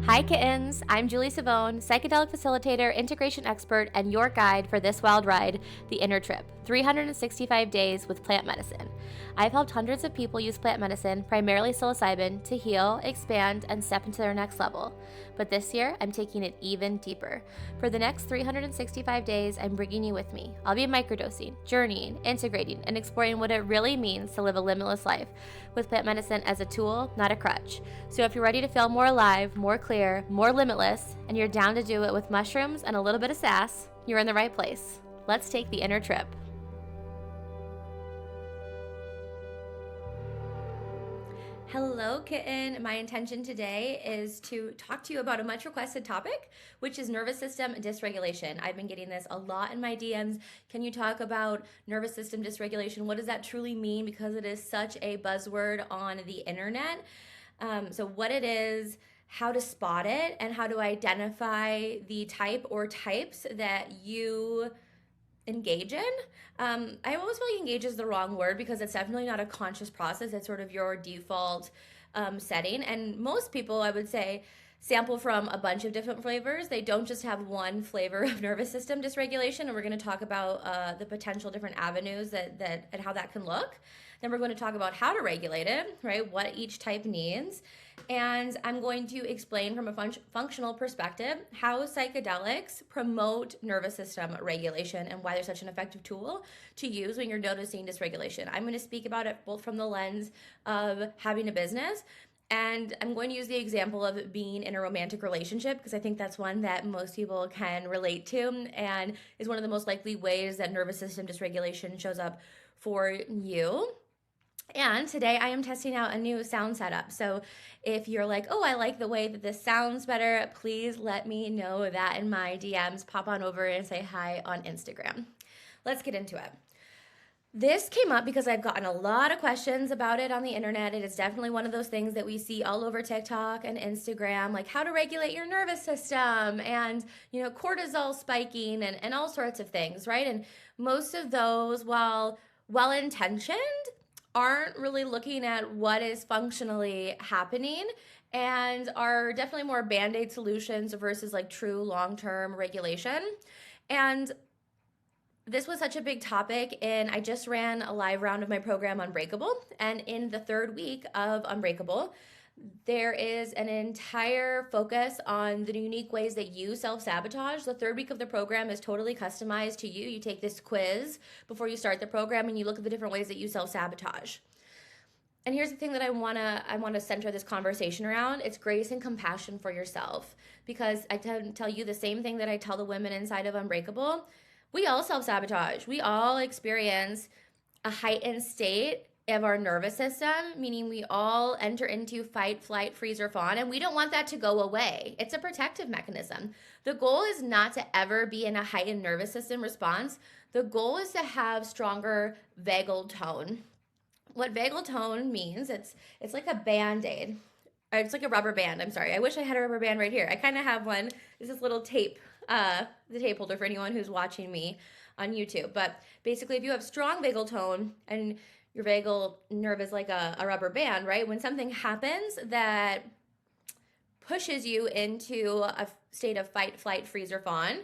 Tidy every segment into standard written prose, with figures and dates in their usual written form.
Hi kittens, I'm Julie Savone, psychedelic facilitator, integration expert, and your guide for this wild ride, the Inner Trip, 365 days with plant medicine. I've helped hundreds of people use plant medicine, primarily psilocybin, to heal, expand, and step into their next level. But this year, I'm taking it even deeper. For the next 365 days, I'm bringing you with me. I'll be microdosing, journeying, integrating, and exploring what it really means to live a limitless life, with plant medicine as a tool, not a crutch. So if you're ready to feel more alive, more clear, more limitless, and you're down to do it with mushrooms and a little bit of sass, you're in the right place. Let's take the inner trip. Hello, kitten. My intention today is to talk to you about a much requested topic, which is nervous system dysregulation. I've been getting this a lot in my DMs. Can you talk about nervous system dysregulation? What does that truly mean? Because it is such a buzzword on the internet. So what it is, how to spot it, and how to identify the type or types that you engage in. I always feel like engage is the wrong word because it's definitely not a conscious process. It's sort of your default setting. And most people, I would say, sample from a bunch of different flavors. They don't just have one flavor of nervous system dysregulation. And we're going to talk about the potential different avenues that and how that can look. Then we're going to talk about how to regulate it, right? What each type needs. And I'm going to explain from a functional perspective how psychedelics promote nervous system regulation and why they're such an effective tool to use when you're noticing dysregulation. I'm going to speak about it both from the lens of having a business, and I'm going to use the example of being in a romantic relationship because I think that's one that most people can relate to and is one of the most likely ways that nervous system dysregulation shows up for you. And today I am testing out a new sound setup. So if you're like, oh, I like the way that this sounds better, please let me know that in my DMs. Pop on over and say hi on Instagram. Let's get into it. This came up because I've gotten a lot of questions about it on the internet. It is definitely one of those things that we see all over TikTok and Instagram, like how to regulate your nervous system and, cortisol spiking and all sorts of things, right? And most of those, while well-intentioned, aren't really looking at what is functionally happening and are definitely more band-aid solutions versus like true long-term regulation. And this was such a big topic, and I just ran a live round of my program Unbreakable. And in the third week of Unbreakable, there is an entire focus on the unique ways that you self-sabotage. The third week of the program is totally customized to you. You take this quiz before you start the program and you look at the different ways that you self-sabotage. And here's the thing that I want to center this conversation around. It's grace and compassion for yourself, because I tell you the same thing that I tell the women inside of Unbreakable. We all self-sabotage. We all experience a heightened state of our nervous system, meaning we all enter into fight, flight, freeze, or fawn, and we don't want that to go away. It's a protective mechanism. The goal is not to ever be in a heightened nervous system response. The goal is to have stronger vagal tone. What vagal tone means, it's like a Band-Aid. Or it's like a rubber band. I'm sorry. I wish I had a rubber band right here. I kind of have one. It's this little tape, the tape holder for anyone who's watching me on YouTube. But basically, if you have strong vagal tone and your vagal nerve is like a rubber band, right? When something happens that pushes you into a state of fight, flight, freeze, or fawn,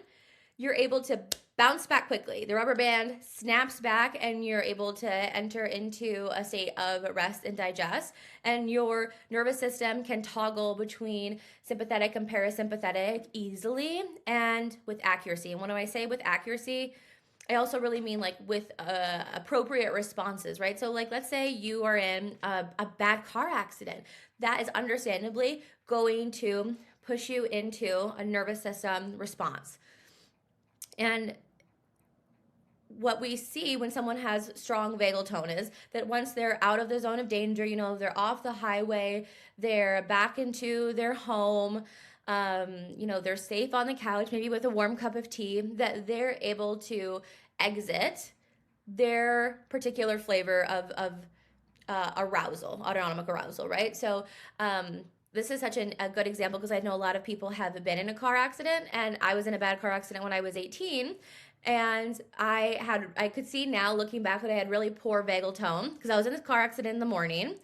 you're able to bounce back quickly. The rubber band snaps back and you're able to enter into a state of rest and digest. And your nervous system can toggle between sympathetic and parasympathetic easily and with accuracy. And when I say with accuracy, I also really mean like with appropriate responses, right? So like, let's say you are in a bad car accident. That is understandably going to push you into a nervous system response. And what we see when someone has strong vagal tone is that once they're out of the zone of danger, they're off the highway, they're back into their home, they're safe on the couch, maybe with a warm cup of tea, that they're able to exit their particular flavor of arousal, autonomic arousal, right? So this is such a good example because I know a lot of people have been in a car accident, and I was in a bad car accident when I was 18. And I could see now looking back that I had really poor vagal tone because I was in this car accident in the morning.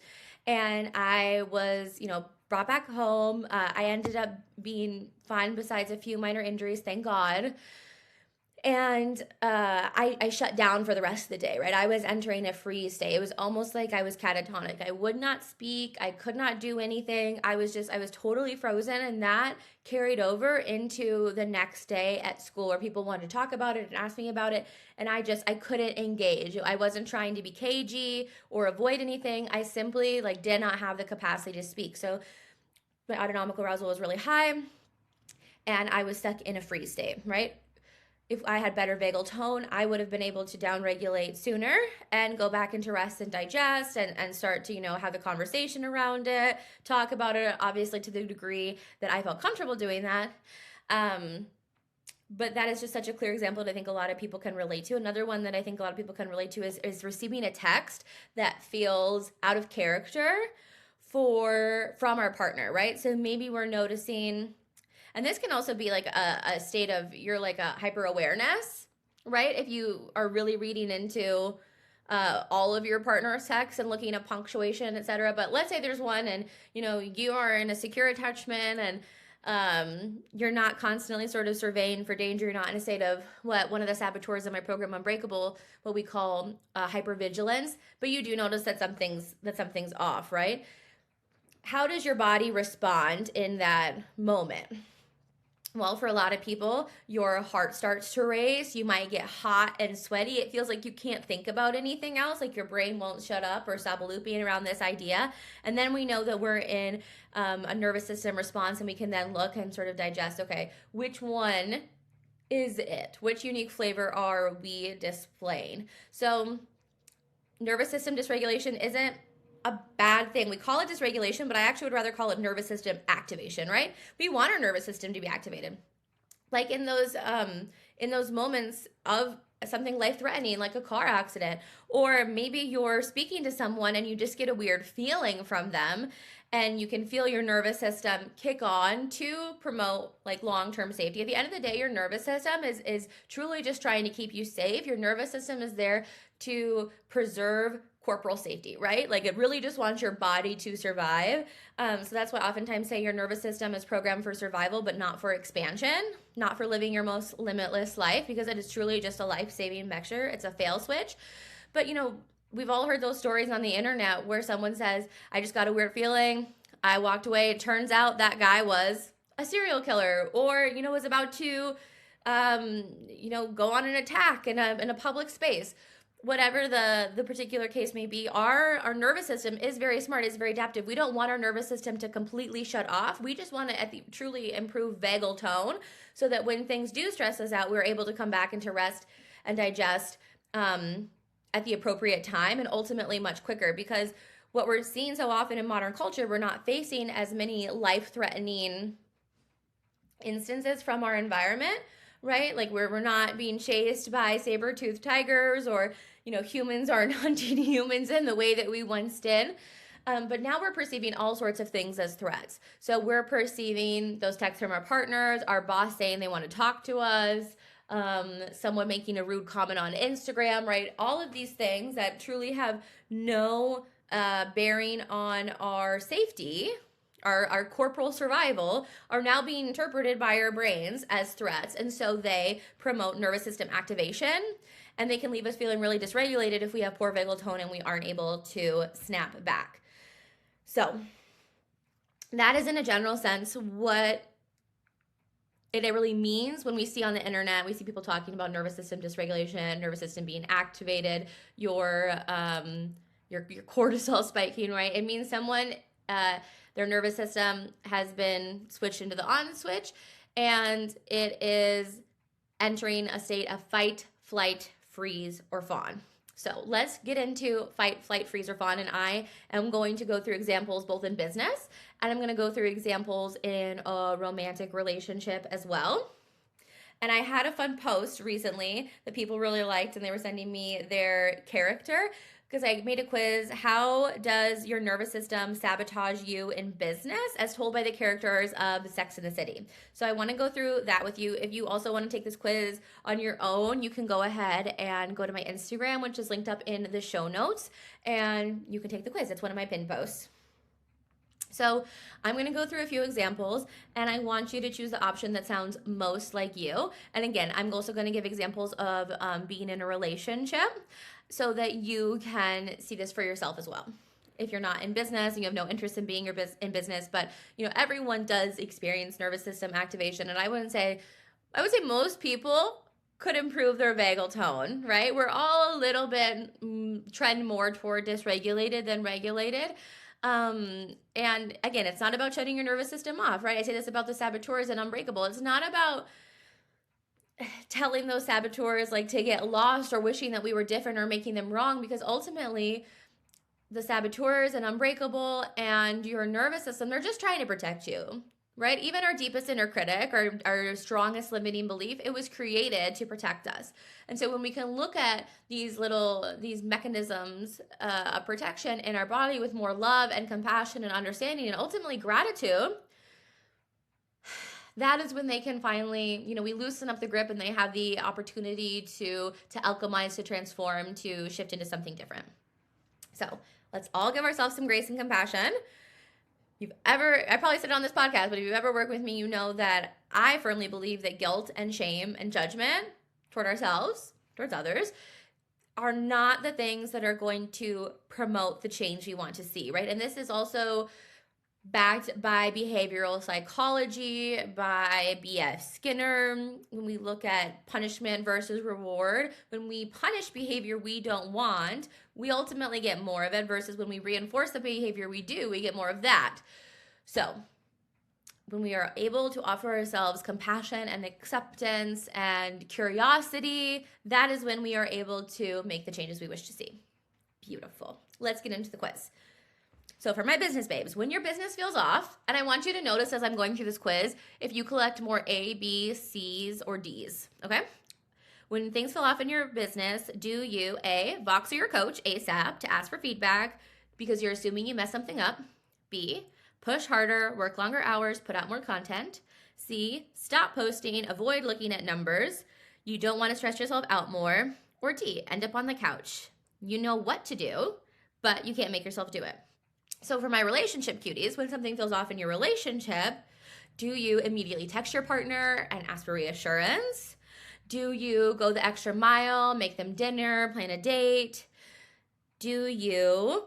and I was, brought back home. I ended up being fine besides a few minor injuries, thank God. And I shut down for the rest of the day, right? I was entering a freeze state. It was almost like I was catatonic. I would not speak. I could not do anything. I was totally frozen. And that carried over into the next day at school, where people wanted to talk about it and ask me about it. And I couldn't engage. I wasn't trying to be cagey or avoid anything. I simply did not have the capacity to speak. So my autonomic arousal was really high, and I was stuck in a freeze state, right? If I had better vagal tone, I would have been able to downregulate sooner and go back into rest and digest, and start to, have the conversation around it, talk about it, obviously to the degree that I felt comfortable doing that. But that is just such a clear example that I think a lot of people can relate to. Another one that I think a lot of people can relate to is receiving a text that feels out of character from our partner, right? So maybe we're noticing, and this can also be like a state of a hyper awareness, right? If you are really reading into all of your partner's texts and looking at punctuation, etc. But let's say there's one, and you are in a secure attachment, and you're not constantly sort of surveying for danger. You're not in a state of what one of the saboteurs in my program Unbreakable, what we call hypervigilance. But you do notice that something's off, right? How does your body respond in that moment? Well, for a lot of people, your heart starts to race. You might get hot and sweaty. It feels like you can't think about anything else, like your brain won't shut up or stop looping around this idea. And then we know that we're in a nervous system response, and we can then look and sort of digest, okay, which one is it? Which unique flavor are we displaying? So nervous system dysregulation isn't a bad thing. We call it dysregulation, but I actually would rather call it nervous system activation, right? We want our nervous system to be activated. Like in those moments of something life-threatening, like a car accident, or maybe you're speaking to someone and you just get a weird feeling from them, and you can feel your nervous system kick on to promote long-term safety. At the end of the day, your nervous system is truly just trying to keep you safe. Your nervous system is there to preserve corporal safety, right? It really just wants your body to survive. So that's why I oftentimes say your nervous system is programmed for survival, but not for expansion, not for living your most limitless life, because it is truly just a life-saving measure. It's a fail switch. But we've all heard those stories on the internet where someone says, I just got a weird feeling, I walked away. It turns out that guy was a serial killer, or was about to go on an attack in a public space. Whatever the particular case may be, our nervous system is very smart, is very adaptive. We don't want our nervous system to completely shut off. We just want to truly improve vagal tone, so that when things do stress us out, we're able to come back into rest and digest at the appropriate time, and ultimately much quicker. Because what we're seeing so often in modern culture, we're not facing as many life-threatening instances from our environment, right? We're not being chased by saber-toothed tigers, or humans aren't hunting humans in the way that we once did. But now we're perceiving all sorts of things as threats. So we're perceiving those texts from our partners, our boss saying they want to talk to us, someone making a rude comment on Instagram, right? All of these things that truly have no bearing on our safety, our corporal survival, are now being interpreted by our brains as threats. And so they promote nervous system activation, and they can leave us feeling really dysregulated if we have poor vagal tone and we aren't able to snap back. So that is, in a general sense, what it really means when we see on the internet. We see people talking about nervous system dysregulation, nervous system being activated, your cortisol spiking, right? It means someone their nervous system has been switched into the on switch, and it is entering a state of fight, flight, freeze, or fawn. So let's get into fight, flight, freeze, or fawn, and I am going to go through examples both in business, and I'm going to go through examples in a romantic relationship as well. And I had a fun post recently that people really liked, and they were sending me their character, because I made a quiz. How does your nervous system sabotage you in business, as told by the characters of Sex and the City? So I want to go through that with you. If you also want to take this quiz on your own, you can go ahead and go to my Instagram, which is linked up in the show notes, and you can take the quiz. It's one of my pinned posts. So I'm going to go through a few examples, and I want you to choose the option that sounds most like you. And again, I'm also going to give examples of being in a relationship so that you can see this for yourself as well. If you're not in business and you have no interest in being in business, but everyone does experience nervous system activation, and I would say most people could improve their vagal tone, right? We're all a little bit trend more toward dysregulated than regulated. And again, it's not about shutting your nervous system off, right? I say this about the saboteurs and unbreakable. It's not about telling those saboteurs like to get lost or wishing that we were different or making them wrong, because ultimately the saboteurs and unbreakable and your nervous system, they're just trying to protect you, right? Even our deepest inner critic, our strongest limiting belief, it was created to protect us. And so when we can look at these mechanisms of protection in our body with more love and compassion and understanding and ultimately gratitude, that is when they can finally, we loosen up the grip and they have the opportunity to alchemize, to transform, to shift into something different. So let's all give ourselves some grace and compassion. I probably said it on this podcast, but if you've ever worked with me, you know that I firmly believe that guilt and shame and judgment toward ourselves, towards others, are not the things that are going to promote the change we want to see, right? And this is also backed by behavioral psychology, by B.F. Skinner. When we look at punishment versus reward, when we punish behavior we don't want, we ultimately get more of it, versus when we reinforce the behavior we do, we get more of that. So when we are able to offer ourselves compassion and acceptance and curiosity, that is when we are able to make the changes we wish to see. Beautiful. Let's get into the quiz. So for my business babes, when your business feels off, and I want you to notice as I'm going through this quiz, if you collect more A, B, C's, or D's, okay? When things feel off in your business, do you A, Voxer your coach ASAP to ask for feedback because you're assuming you messed something up? B, push harder, work longer hours, put out more content? C, stop posting, avoid looking at numbers. You don't want to stress yourself out more. Or D, end up on the couch. You know what to do, but you can't make yourself do it. So for my relationship cuties, when something feels off in your relationship, do you immediately text your partner and ask for reassurance? Do you go the extra mile, make them dinner, plan a date? Do you,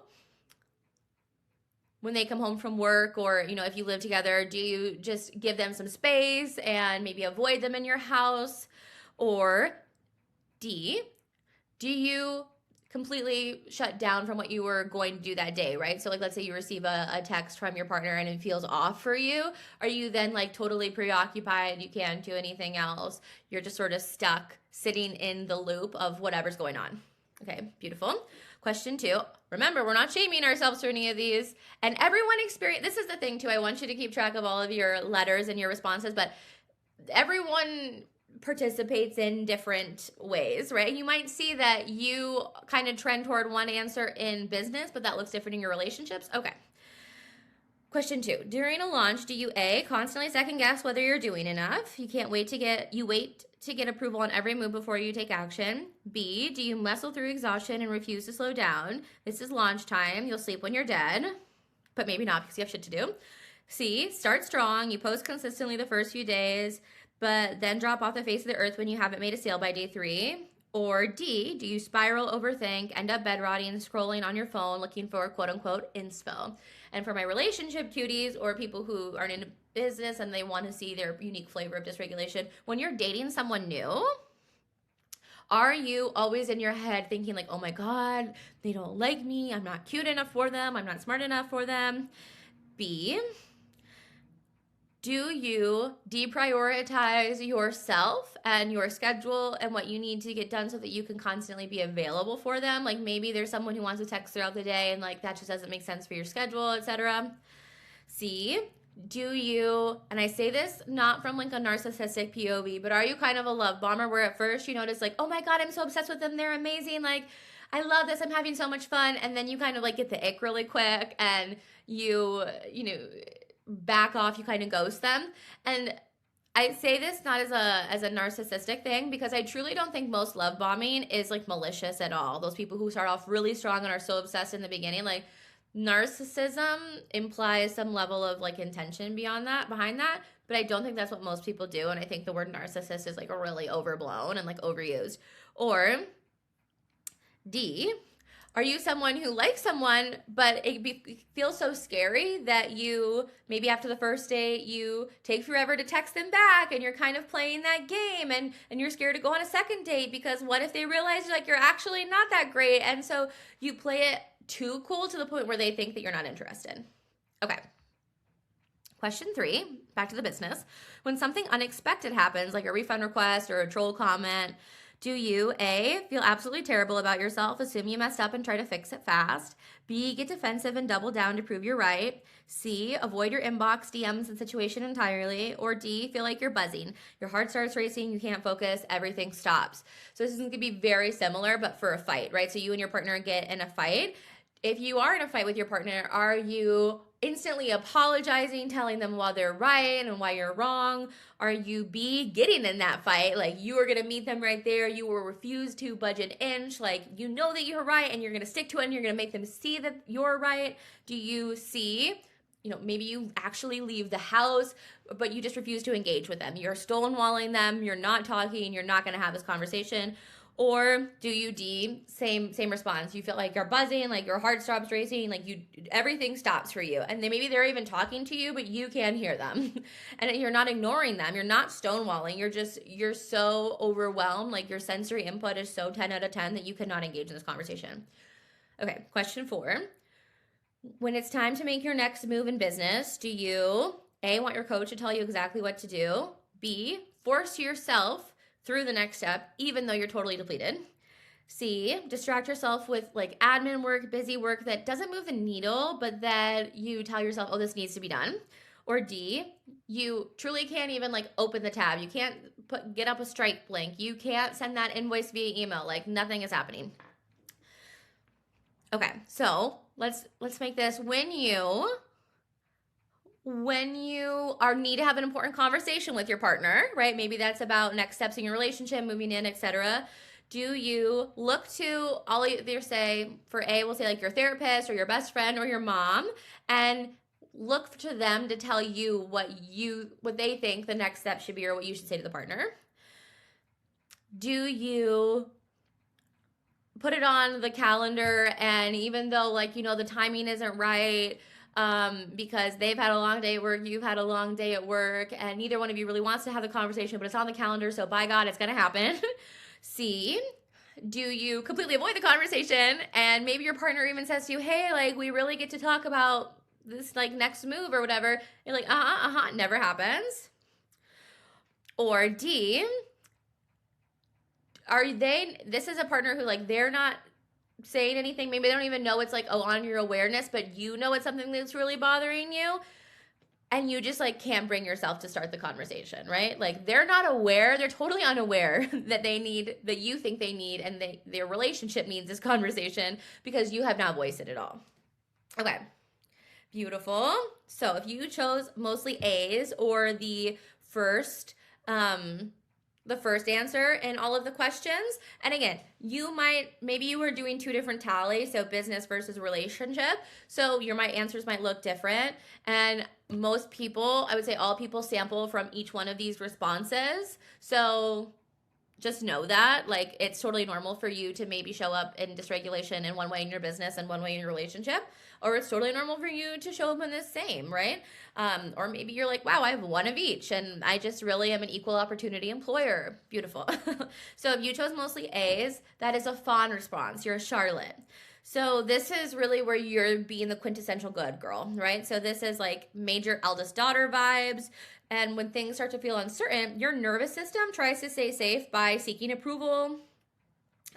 when they come home from work, or if you live together, do you just give them some space and maybe avoid them in your house? Or D, do you completely shut down from what you were going to do that day, right? So let's say you receive a text from your partner and it feels off for you. Are you then totally preoccupied? You can't do anything else. You're just sort of stuck sitting in the loop of whatever's going on. Okay, beautiful. Question 2. Remember, we're not shaming ourselves for any of these. And everyone this is the thing too. I want you to keep track of all of your letters and your responses, but everyone participates in different ways, right? You might see that you kind of trend toward one answer in business, but that looks different in your relationships. Okay. Question 2. During a launch, do you A, constantly second guess whether you're doing enough? You wait to get approval on every move before you take action? B, do you muscle through exhaustion and refuse to slow down? This is launch time. You'll sleep when you're dead, but maybe not because you have shit to do. C, start strong. You post consistently the first few days, but then drop off the face of the earth when you haven't made a sale by day 3? Or D, do you spiral, overthink, end up bed rotting, scrolling on your phone, looking for quote unquote inspo? And for my relationship cuties or people who aren't in business and they want to see their unique flavor of dysregulation, when you're dating someone new, are you always in your head thinking oh my God, they don't like me, I'm not cute enough for them, I'm not smart enough for them? B, do you deprioritize yourself and your schedule and what you need to get done so that you can constantly be available for them? Maybe there's someone who wants to text throughout the day and that just doesn't make sense for your schedule, etc. C, do you, and I say this not from a narcissistic POV, but are you kind of a love bomber where at first you notice oh my God, I'm so obsessed with them, they're amazing, I love this, I'm having so much fun, and then you kind of get the ick really quick and you back off, you kind of ghost them? And I say this not as a narcissistic thing, because I truly don't think most love bombing is malicious at all. Those people who start off really strong and are so obsessed in the beginning, Narcissism implies some level of like intention behind that, but I don't think that's what most people do. And I think the word narcissist is like really overblown and like overused. Or D, are you someone who likes someone, but feels so scary that you, maybe after the first date, you take forever to text them back and you're kind of playing that game, and you're scared to go on a second date because what if they realize like you're actually not that great? And so you play it too cool to the point where they think that you're not interested. Okay. Question 3, back to the business. When something unexpected happens, like a refund request or a troll comment, do you A, feel absolutely terrible about yourself, assume you messed up and try to fix it fast? B, get defensive and double down to prove you're right? C, avoid your inbox, DMs, and situation entirely? Or D, feel like you're buzzing. Your heart starts racing, you can't focus, everything stops. So this is going to be very similar, but for a fight, right? So you and your partner get in a fight. If you are in a fight with your partner, are you instantly apologizing, telling them why they're right and why you're wrong? Are you B, getting in that fight, like you are going to meet them right there, you will refuse to budge an inch, like you know that you're right and you're going to stick to it and you're going to make them see that you're right? Do you C, maybe you actually leave the house, but you just refuse to engage with them? You're stonewalling them, you're not talking, you're not going to have this conversation. Or do you D, same response? You feel like you're buzzing, like your heart stops racing, like everything stops for you. And maybe they're even talking to you, but you can't hear them. And you're not ignoring them. You're not stonewalling. You're so overwhelmed. Like your sensory input is so 10 out of 10 that you cannot engage in this conversation. Okay, question 4. When it's time to make your next move in business, do you A, want your coach to tell you exactly what to do? B, force yourself through the next step, even though you're totally depleted? C, distract yourself with like admin work, busy work that doesn't move the needle, but that you tell yourself, oh, this needs to be done? Or D, you truly can't even like open the tab. You can't get up a Stripe link. You can't send that invoice via email. Like nothing is happening. Okay, so let's make this when you need to have an important conversation with your partner, right? Maybe that's about next steps in your relationship, moving in, etc. Do you look to all either say, for A, we'll say like your therapist or your best friend or your mom, and look to them to tell you what they think the next step should be or what you should say to the partner? Do you put it on the calendar, and even though like the timing isn't right, because they've had a long day at work, you've had a long day at work, and neither one of you really wants to have the conversation, but it's on the calendar, so by God, it's gonna happen? C, do you completely avoid the conversation, and maybe your partner even says to you, hey, like we really get to talk about this like next move or whatever, you're like, it never happens? Or D, this is a partner who like they're not saying anything, maybe they don't even know it's like on your awareness, but you know it's something that's really bothering you, and you just like can't bring yourself to start the conversation, right? Like they're not aware, they're totally unaware that you think they need, and their relationship needs this conversation because you have not voiced it at all. Okay, beautiful. So if you chose mostly A's or the first answer in all of the questions. And again, maybe you were doing 2 different tallies, so business versus relationship. So your answers might look different. And most people, I would say all people, sample from each one of these responses. So just know that like it's totally normal for you to maybe show up in dysregulation in one way in your business and one way in your relationship, or it's totally normal for you to show up in the same, right? Or maybe you're like, wow, I have one of each and I just really am an equal opportunity employer. Beautiful. So if you chose mostly A's, that is a Fawn response. You're a Charlotte. So this is really where you're being the quintessential good girl, right? So this is like major eldest daughter vibes. And when things start to feel uncertain, your nervous system tries to stay safe by seeking approval,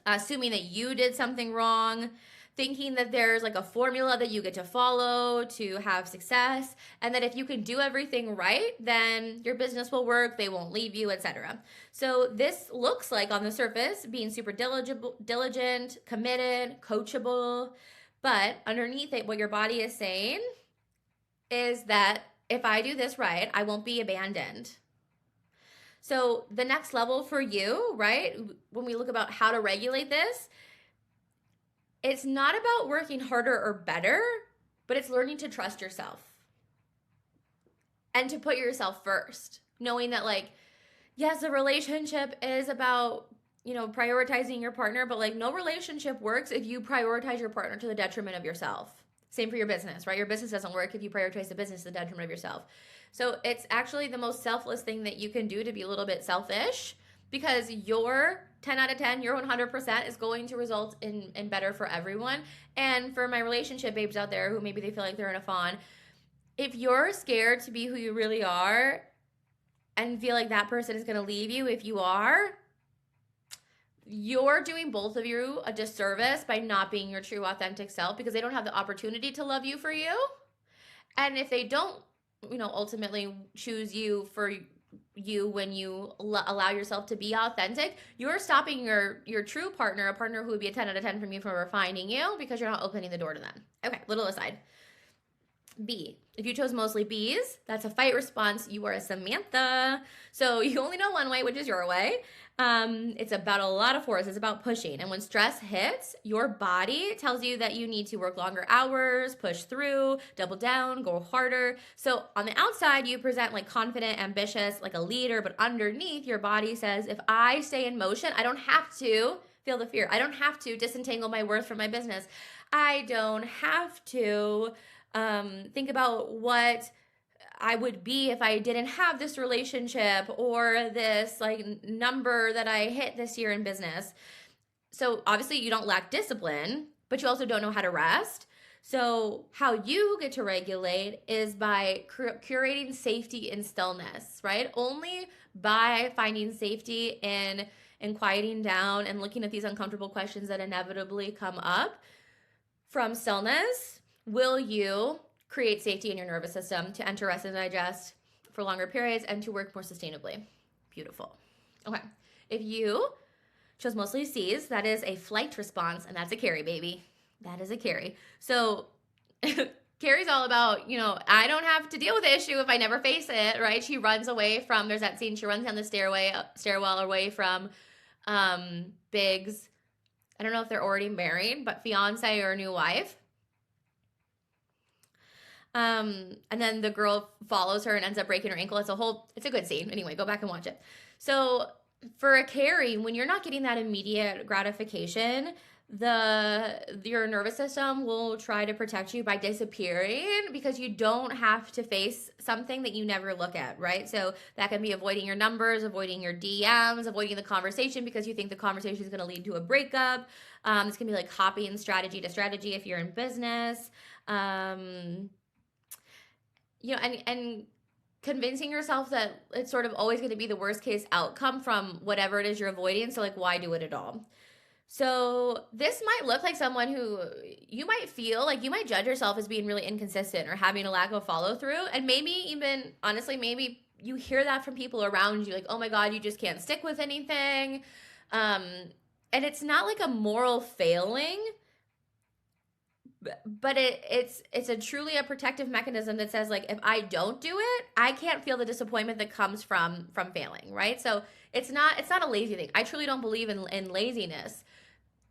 assuming that you did something wrong, thinking that there's like a formula that you get to follow to have success, and that if you can do everything right, then your business will work, they won't leave you, etc. So this looks like on the surface being super diligent, committed, coachable, but underneath it, what your body is saying is that if I do this right, I won't be abandoned. So the next level for you, right, when we look about how to regulate this, it's not about working harder or better. but it's learning to trust yourself and to put yourself first, knowing that like, yes, a relationship is about, you know, prioritizing your partner, but like no relationship works if you prioritize your partner to the detriment of yourself. Same for your business, right? Your business doesn't work if you prioritize the business to the detriment of yourself. So it's actually the most selfless thing that you can do to be a little bit selfish, because your 10 out of 10, your 100% is going to result in better for everyone. And for my relationship babes out there who maybe they feel like they're in a fawn, if you're scared to be who you really are and feel like that person is going to leave you if you are, you're doing both of you a disservice by not being your true authentic self, because they don't have the opportunity to love you for you. And if they don't, you know, ultimately choose you for you when you allow yourself to be authentic, you're stopping your true partner, a partner who would be a 10 out of 10 from you, from refining you, because you're not opening the door to them. Okay, little aside. B. If you chose mostly Bs, that's a fight response. You are a Samantha. So you only know one way, which is your way. It's about a lot of force. It's about pushing. And when stress hits, your body tells you that you need to work longer hours, push through, double down, go harder. So on the outside, you present like confident, ambitious, like a leader, but underneath your body says, if I stay in motion, I don't have to feel the fear. I don't have to disentangle my worth from my business. I don't have to think about what I would be if I didn't have this relationship or this like number that I hit this year in business. So obviously you don't lack discipline, but you also don't know how to rest. So how you get to regulate is by curating safety and stillness, right? Only by finding safety in quieting down and looking at these uncomfortable questions that inevitably come up from stillness will you create safety in your nervous system to enter rest and digest for longer periods and to work more sustainably. Beautiful. Okay. If you chose mostly C's, that is a flight response, and that's a carry, baby. That is a carry. So Carrie's all about, you know, I don't have to deal with the issue if I never face it, right? She runs away from, there's that scene, she runs down the stairwell away from Biggs. I don't know if they're already married, but fiance or new wife. And then the girl follows her and ends up breaking her ankle. It's a good scene. Anyway, go back and watch it. So for a carry, when you're not getting that immediate gratification, your nervous system will try to protect you by disappearing, because you don't have to face something that you never look at, right? So that can be avoiding your numbers, avoiding your DMs, avoiding the conversation because you think the conversation is going to lead to a breakup. This can be like hopping strategy to strategy if you're in business. You know, and convincing yourself that it's sort of always going to be the worst case outcome from whatever it is you're avoiding. So like, why do it at all? So this might look like someone who you might feel like you might judge yourself as being really inconsistent or having a lack of follow through. And maybe even honestly, maybe you hear that from people around you, like, oh my God, you just can't stick with anything. And it's not like a moral failing, but it's a truly a protective mechanism that says like, if I don't do it, I can't feel the disappointment that comes from failing, right? So it's not a lazy thing. I truly don't believe in laziness.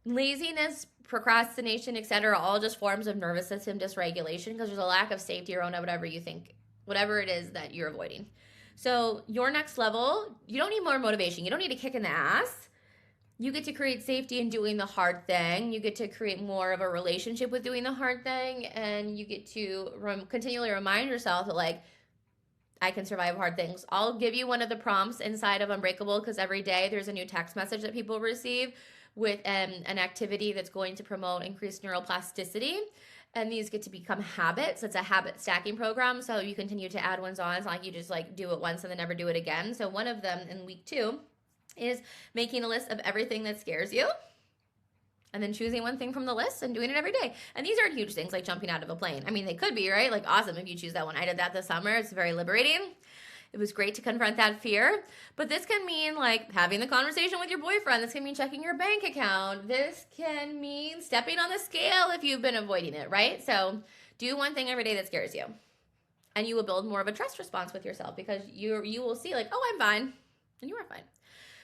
Laziness, procrastination, etc., all just forms of nervous system dysregulation, because there's a lack of safety around whatever you think, whatever it is that you're avoiding. So your next level, you don't need more motivation. You don't need a kick in the ass. You get to create safety in doing the hard thing. You get to create more of a relationship with doing the hard thing. And you get to continually remind yourself that, like, I can survive hard things. I'll give you one of the prompts inside of Unbreakable, because every day there's a new text message that people receive with an activity that's going to promote increased neuroplasticity. And these get to become habits. It's a habit stacking program. So you continue to add ones on. It's not like you just like do it once and then never do it again. So one of them in week 2 is making a list of everything that scares you, and then choosing one thing from the list and doing it every day. And these aren't huge things like jumping out of a plane. I mean, they could be, right? Like, awesome if you choose that one. I did that this summer. It's very liberating. It was great to confront that fear. But this can mean like having the conversation with your boyfriend. This can mean checking your bank account. This can mean stepping on the scale if you've been avoiding it, right? So do one thing every day that scares you. And you will build more of a trust response with yourself, because you will see like, oh, I'm fine. And you are fine.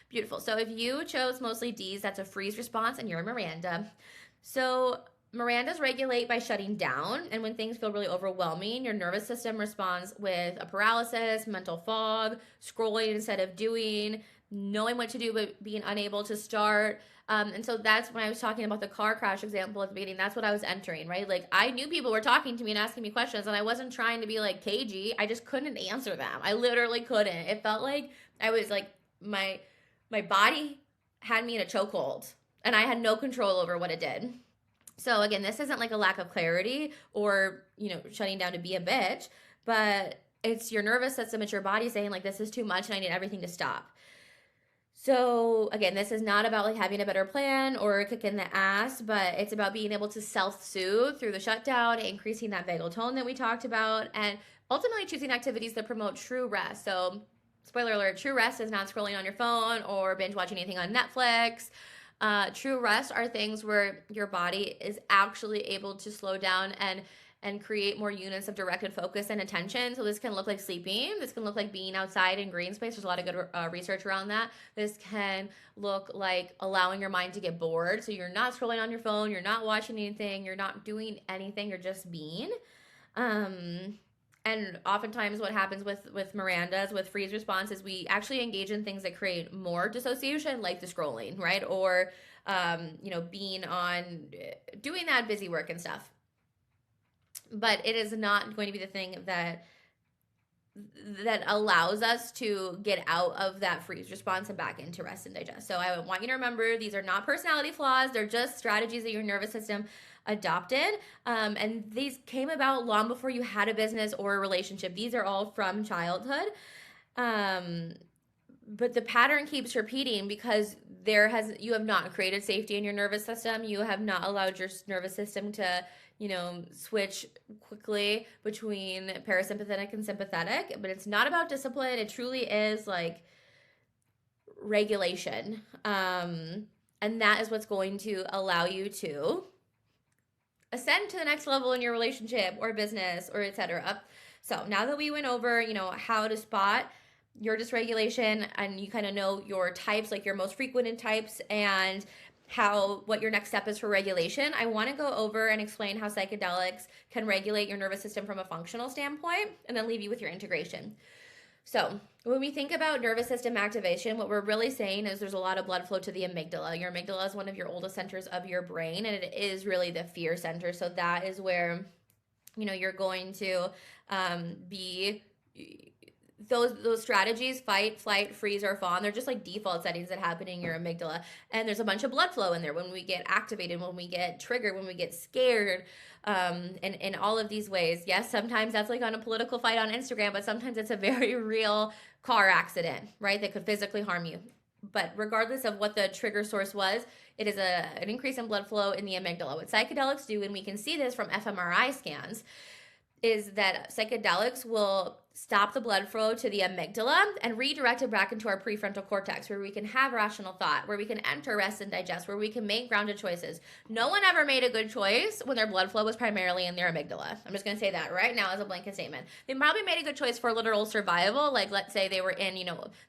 Beautiful. So if you chose mostly D's, that's a freeze response, and you're Miranda. So Mirandas regulate by shutting down, and when things feel really overwhelming, your nervous system responds with a paralysis, mental fog, scrolling instead of doing, knowing what to do but being unable to start. And so that's when I was talking about the car crash example at the beginning. That's what I was entering, right? Like I knew people were talking to me and asking me questions, and I wasn't trying to be like cagey. I just couldn't answer them. I literally couldn't. It felt like I was like my body had me in a chokehold, and I had no control over what it did. So again, this isn't like a lack of clarity or, shutting down to be a bitch, but it's your nervous system, it's your body saying like, this is too much and I need everything to stop. So again, this is not about like having a better plan or a kick in the ass, but it's about being able to self-soothe through the shutdown, increasing that vagal tone that we talked about, and ultimately choosing activities that promote true rest. So spoiler alert, true rest is not scrolling on your phone or binge watching anything on Netflix. True rest are things where your body is actually able to slow down and create more units of directed focus and attention. So this can look like sleeping. This can look like being outside in green space. There's a lot of good research around that. This can look like allowing your mind to get bored. So you're not scrolling on your phone. You're not watching anything. You're not doing anything. You're just being. And oftentimes what happens with Miranda's, with freeze response, is we actually engage in things that create more dissociation, like the scrolling, right? Or, being on, doing that busy work and stuff. But it is not going to be the thing that allows us to get out of that freeze response and back into rest and digest. So I want you to remember, these are not personality flaws. They're just strategies that your nervous system adopted. And these came about long before you had a business or a relationship. These are all from childhood. But the pattern keeps repeating because you have not created safety in your nervous system. You have not allowed your nervous system to, switch quickly between parasympathetic and sympathetic. But it's not about discipline. It truly is like regulation. And that is what's going to allow you to ascend to the next level in your relationship or business or etc. So now that we went over, how to spot your dysregulation, and you kind of know your types, like your most frequent types, and what your next step is for regulation, I want to go over and explain how psychedelics can regulate your nervous system from a functional standpoint, and then leave you with your integration. So when we think about nervous system activation, what we're really saying is there's a lot of blood flow to the amygdala. Your amygdala is one of your oldest centers of your brain, and it is really the fear center. So that is where, you're going to be those strategies, fight, flight, freeze, or fawn. They're just like default settings that happen in your amygdala. And there's a bunch of blood flow in there when we get activated, when we get triggered, when we get scared, and in all of these ways. Yes, sometimes that's like on a political fight on Instagram, but sometimes it's a very real car accident, right, that could physically harm you. But regardless of what the trigger source was, it is an increase in blood flow in the amygdala. What psychedelics do, and we can see this from fMRI scans, is that psychedelics will stop the blood flow to the amygdala and redirect it back into our prefrontal cortex, where we can have rational thought, where we can enter, rest, and digest, where we can make grounded choices. No one ever made a good choice when their blood flow was primarily in their amygdala. I'm just going to say that right now as a blanket statement. They probably made a good choice for literal survival. Like, let's say they were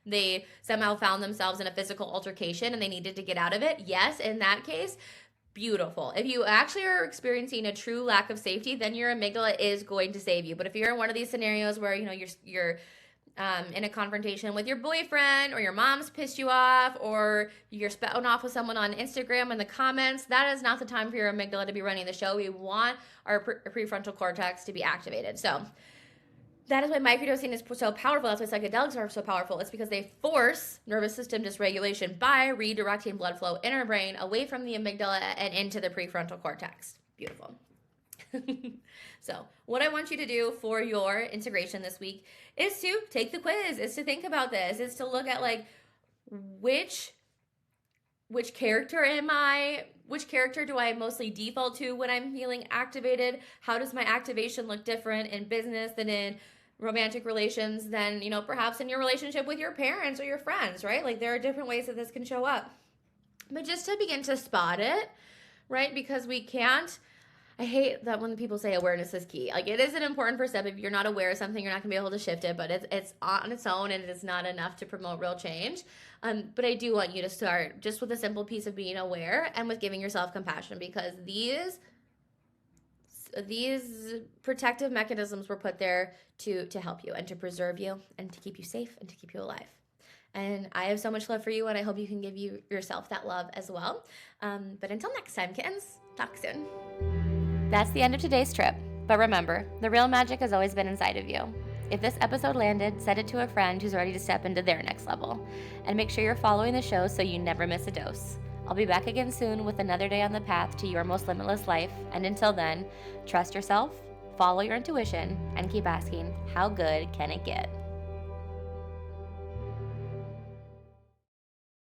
they somehow found themselves in a physical altercation and they needed to get out of it. Yes, in that case, beautiful. If you actually are experiencing a true lack of safety, then your amygdala is going to save you. But if you're in one of these scenarios where you're in a confrontation with your boyfriend, or your mom's pissed you off, or you're spouting off with someone on Instagram in the comments, that is not the time for your amygdala to be running the show. We want our prefrontal cortex to be activated. So that is why microdosing is so powerful. That's why psychedelics are so powerful. It's because they force nervous system dysregulation by redirecting blood flow in our brain away from the amygdala and into the prefrontal cortex. Beautiful. So what I want you to do for your integration this week is to take the quiz, is to think about this, is to look at like which character am I? Which character do I mostly default to when I'm feeling activated? How does my activation look different in business than in romantic relations, than, perhaps in your relationship with your parents or your friends, right? Like there are different ways that this can show up. But just to begin to spot it, right? Because I hate that when people say awareness is key. Like it is an important first step. If you're not aware of something, you're not gonna be able to shift it, but it's on its own and it is not enough to promote real change. But I do want you to start just with a simple piece of being aware and with giving yourself compassion, because these these protective mechanisms were put there to help you and to preserve you and to keep you safe and to keep you alive. And I have so much love for you, and I hope you can give yourself that love as well. But until next time, kittens, talk soon. That's the end of today's trip. But remember, the real magic has always been inside of you. If this episode landed, send it to a friend who's ready to step into their next level. And make sure you're following the show so you never miss a dose. I'll be back again soon with another day on the path to your most limitless life. And until then, trust yourself, follow your intuition, and keep asking, how good can it get?